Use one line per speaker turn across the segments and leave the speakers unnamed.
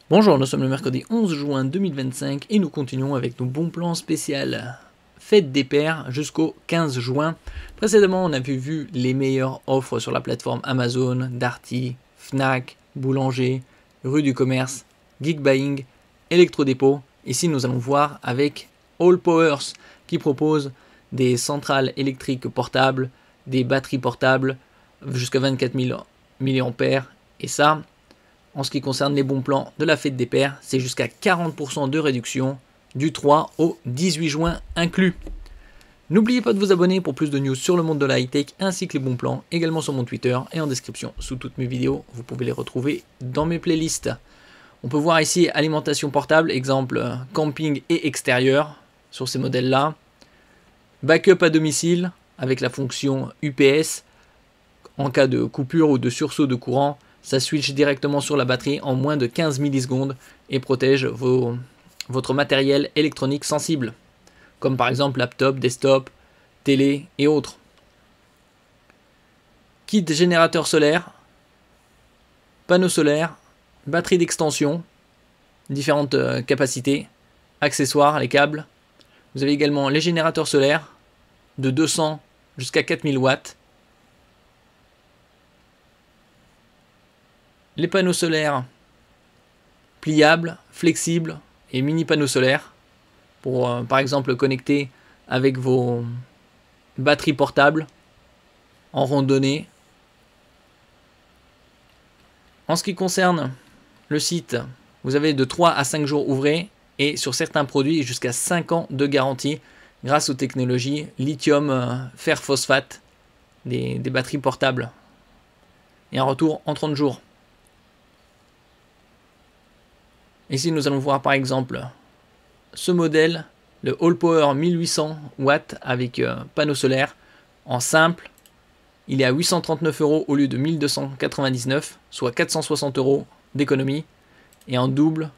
Bonjour, nous sommes le mercredi 11 juin 2025 et nous continuons avec nos bons plans spécial Fête des Pères jusqu'au 15 juin. Précédemment, on avait vu les meilleures offres sur la plateforme Amazon, Darty, Fnac, Boulanger, Rue du Commerce, Geek Buying, Electrodépôt. Ici, nous allons voir avec All Powers qui propose des centrales électriques portables, des batteries portables jusqu'à 24 000 mAh et ça, en ce qui concerne les bons plans de la Fête des Pères, c'est jusqu'à 40% de réduction du 3 au 18 juin inclus. N'oubliez pas de vous abonner pour plus de news sur le monde de la high-tech ainsi que les bons plans, également sur mon Twitter et en description sous toutes mes vidéos. Vous pouvez les retrouver dans mes playlists. On peut voir ici alimentation portable, exemple camping et extérieur sur ces modèles-là. Backup à domicile avec la fonction UPS en cas de coupure ou de sursaut de courant. Ça switch directement sur la batterie en moins de 15 millisecondes et protège votre matériel électronique sensible, comme par exemple laptop, desktop, télé et autres. Kit générateur solaire, panneau solaire, batterie d'extension, différentes capacités, accessoires, les câbles. Vous avez également les générateurs solaires de 200 jusqu'à 4000 watts. Les panneaux solaires pliables, flexibles et mini panneaux solaires pour par exemple connecter avec vos batteries portables en randonnée. En ce qui concerne le site, vous avez de 3 à 5 jours ouvrés et sur certains produits jusqu'à 5 ans de garantie grâce aux technologies lithium fer phosphate des batteries portables et un retour en 30 jours. Ici, nous allons voir par exemple ce modèle, le All Power 1800 watts avec panneau solaire en simple. Il est à 839 € au lieu de 1299, soit 460 € d'économie. Et en double,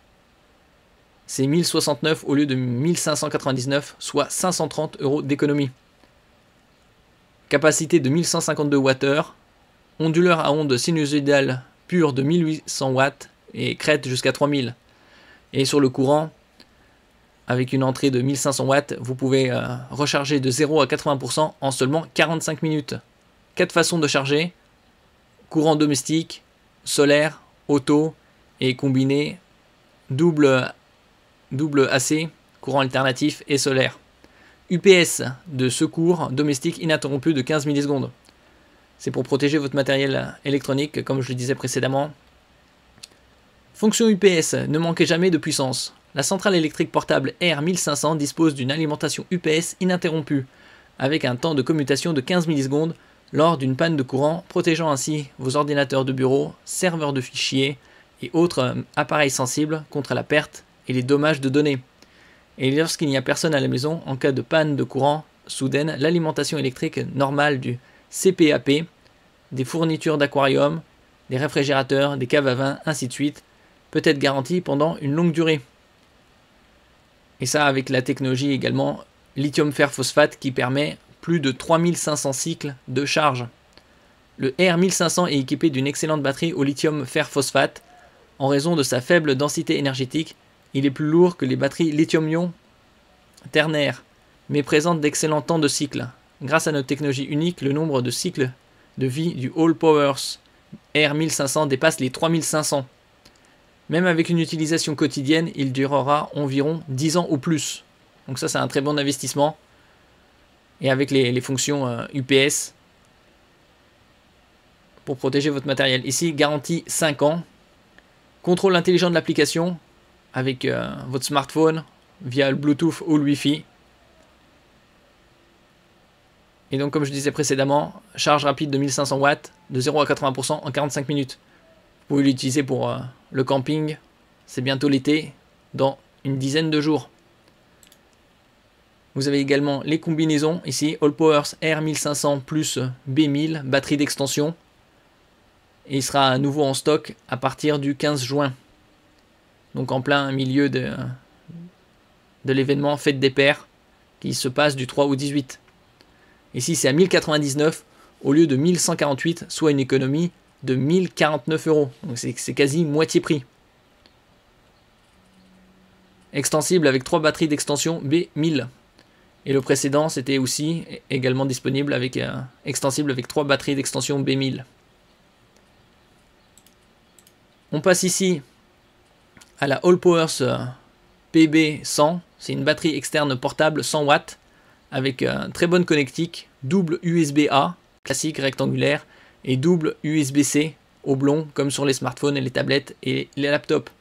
c'est 1069 au lieu de 1599, soit 530 € d'économie. Capacité de 1152 Wh, onduleur à onde sinusoïdale pure de 1800 watts et crête jusqu'à 3000. Et sur le courant, avec une entrée de 1500 watts, vous pouvez recharger de 0 à 80% en seulement 45 minutes. 4 façons de charger, courant domestique, solaire, auto et combiné double AC, courant alternatif et solaire. UPS de secours domestique ininterrompu de 15 millisecondes. C'est pour protéger votre matériel électronique, comme je le disais précédemment. Fonction UPS, ne manquez jamais de puissance. La centrale électrique portable R1500 dispose d'une alimentation UPS ininterrompue, avec un temps de commutation de 15 millisecondes lors d'une panne de courant, protégeant ainsi vos ordinateurs de bureau, serveurs de fichiers et autres appareils sensibles contre la perte et les dommages de données. Et lorsqu'il n'y a personne à la maison, en cas de panne de courant soudaine, l'alimentation électrique normale du CPAP, des fournitures d'aquarium, des réfrigérateurs, des caves à vin, ainsi de suite, peut être garantie pendant une longue durée. Et ça avec la technologie également lithium fer phosphate qui permet plus de 3500 cycles de charge. Le R1500 est équipé d'une excellente batterie au lithium fer phosphate. En raison de sa faible densité énergétique, il est plus lourd que les batteries lithium-ion ternaires, mais présente d'excellents temps de cycle. Grâce à notre technologie unique, le nombre de cycles de vie du All Powers R1500 dépasse les 3500. Même avec une utilisation quotidienne, il durera environ 10 ans ou plus. Donc ça, c'est un très bon investissement. Et avec les fonctions UPS pour protéger votre matériel. Ici, garantie 5 ans. Contrôle intelligent de l'application avec votre smartphone via le Bluetooth ou le Wi-Fi. Et donc, comme je disais précédemment, charge rapide de 1500 watts de 0 à 80% en 45 minutes. Vous pouvez l'utiliser pour le camping. C'est bientôt l'été, dans une dizaine de jours. Vous avez également les combinaisons ici, All Powers R1500 plus B1000, batterie d'extension. Et il sera à nouveau en stock à partir du 15 juin. Donc en plein milieu de l'événement Fête des Pères qui se passe du 3 au 18. Ici c'est à 1099 au lieu de 1148, soit une économie de 1049 €. Donc c'est quasi moitié prix. extensible avec 3 batteries d'extension B1000. Et le précédent, c'était aussi également disponible avec extensible avec 3 batteries d'extension B1000. On passe ici à la Allpowers PB100. C'est une batterie externe portable 100 watts avec très bonne connectique, double USB-A, classique rectangulaire, et double USB-C oblong comme sur les smartphones et les tablettes et les laptops,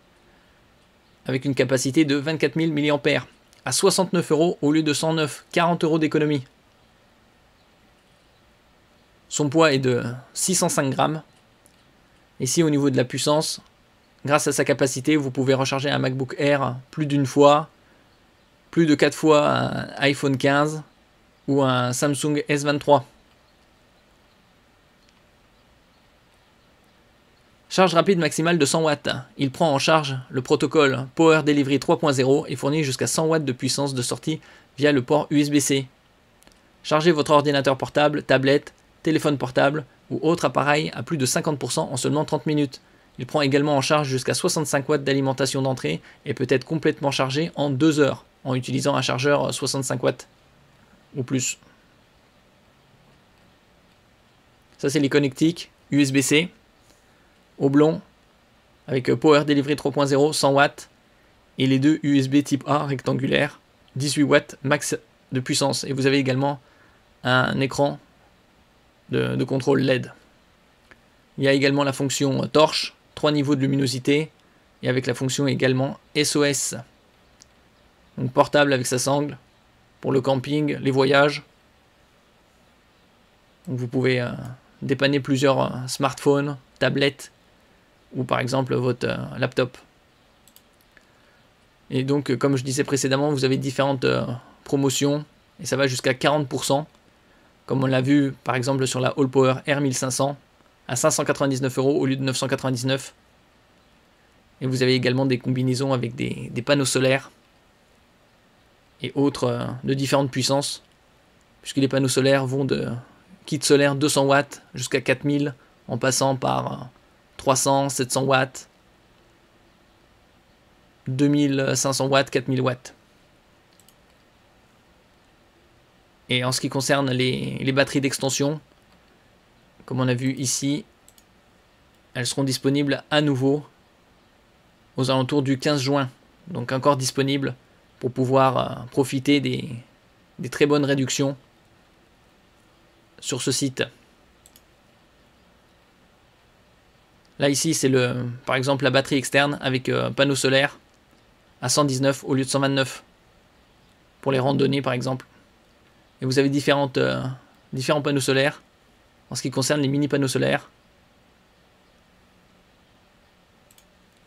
avec une capacité de 24 000 mAh à 69 € au lieu de 109, 40 € d'économie. Son poids est de 605 grammes. Ici, au niveau de la puissance, grâce à sa capacité, vous pouvez recharger un MacBook Air plus d'une fois, plus de 4 fois un iPhone 15 ou un Samsung S23. Charge rapide maximale de 100 watts. Il prend en charge le protocole Power Delivery 3.0 et fournit jusqu'à 100 watts de puissance de sortie via le port USB-C. Chargez votre ordinateur portable, tablette, téléphone portable ou autre appareil à plus de 50% en seulement 30 minutes. Il prend également en charge jusqu'à 65 watts d'alimentation d'entrée et peut être complètement chargé en 2 heures en utilisant un chargeur 65 watts ou plus. Ça, c'est les connectiques USB-C oblong avec Power Delivery 3.0 100 watts et les deux USB type A rectangulaires 18 watts max de puissance. Et vous avez également un écran de contrôle LED. Il y a également la fonction torche, 3 niveaux de luminosité et avec la fonction également SOS. Donc portable avec sa sangle pour le camping, les voyages. Donc vous pouvez dépanner plusieurs smartphones, tablettes ou par exemple votre laptop. Et donc comme je disais précédemment, vous avez différentes promotions et ça va jusqu'à 40%, comme on l'a vu par exemple sur la Allpower R1500 à 599 € au lieu de 999. Et vous avez également des combinaisons avec des panneaux solaires et autres de différentes puissances, puisque les panneaux solaires vont de kit solaire 200 watts jusqu'à 4000 en passant par 300, 700 watts, 2500 watts, 4000 watts. Et en ce qui concerne les batteries d'extension, comme on a vu ici, elles seront disponibles à nouveau aux alentours du 15 juin. Donc encore disponibles pour pouvoir profiter des très bonnes réductions sur ce site. Là ici c'est par exemple la batterie externe avec panneau solaire à 119 au lieu de 129 pour les randonnées par exemple. Et vous avez différents panneaux solaires en ce qui concerne les mini panneaux solaires.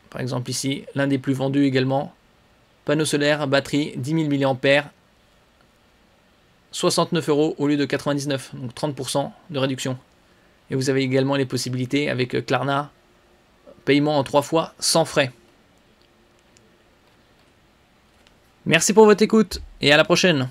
Par exemple ici, l'un des plus vendus également, panneau solaire, batterie 10 000 mAh, 69 € au lieu de 99, donc 30% de réduction. Et vous avez également les possibilités avec Klarna, paiement en 3 fois sans frais. Merci pour votre écoute et à la prochaine.